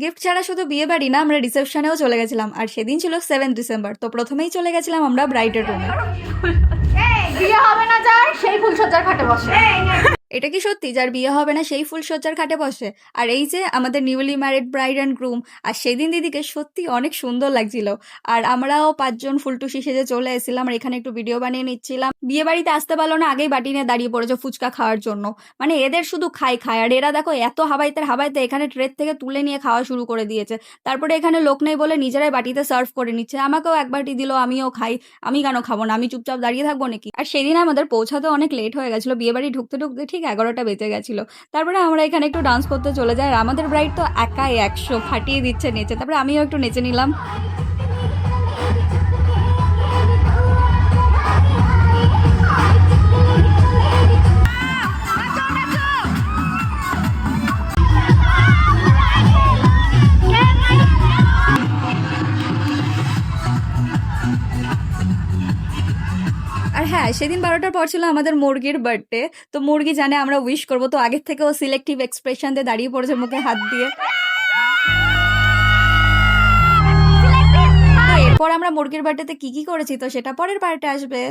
Gift ছাড়া শুধু বিয়ে বাড়ি না, আমরা রিসেপশনেও চলে গেছিলাম। আর সেদিন ছিল 7 ডিসেম্বর। তো প্রথমেই চলে গেছিলাম আমরা ব্রাইডের রুমে। বিয়ে হবে না যার সেই ফুলসজ্জার খাটে বসে। এটা কি সত্যি যার বিয়ে হবে না সেই ফুলসজ্জার খাটে বসে? আর এই যে আমাদের newly married bride and groom. আর সেদিন দিদিকে সত্যি অনেক সুন্দর লাগছিল। আর আমরাও 5 জন ফুলটুসি সেজে চলে এসেছিলাম। আর এখানে একটু ভিডিও বানিয়ে নিচ্ছিলাম। বিয়ে বাড়িতে আসতে পারলো না, আগেই বাটি নিয়ে দাঁড়িয়ে পড়েছে ফুচকা খাওয়ার জন্য। মানে এদের শুধু খায় খায়। আর এরা দেখো এত হাবাইতে হাবাইতে এখানে ট্রের থেকে তুলে নিয়ে খাওয়া শুরু করে দিয়েছে। তারপরে এখানে লোক নেই বলে নিজেরাই বাটিতে সার্ভ করে নিচ্ছে। আমাকেও এক বাটি দিল, আমিও খাই। আমি কেন খাবো না? আমি চুপচাপ দাঁড়িয়ে থাকবো নাকি? আর সেদিন আমাদের পৌঁছাতে অনেক লেট হয়ে গেছিল। বিয়ে বাড়ি ঢুকতে ঢুকতে ঠিক 11টা বেজে গেছিল। তারপরে আমরা এখানে একটু ডান্স করতে চলে যাই। আর আমাদের ব্রাইড তো একাই 100 ফাটিয়ে দিচ্ছে নেচে। তারপরে আমিও একটু নেচে নিলাম। আর হ্যাঁ, সেদিন 12টার পর ছিল আমাদের মুরগির বার্থডে। তো মুরগি জানে আমরা উইশ করবো, তো আগের থেকে ও সিলেক্টিভ এক্সপ্রেশন দিয়ে দাঁড়িয়ে পড়েছে মুখে হাত দিয়ে। তো এরপর আমরা মুরগির বার্থডেতে কি কি করেছি তো সেটা পরের পার্টে আসবে।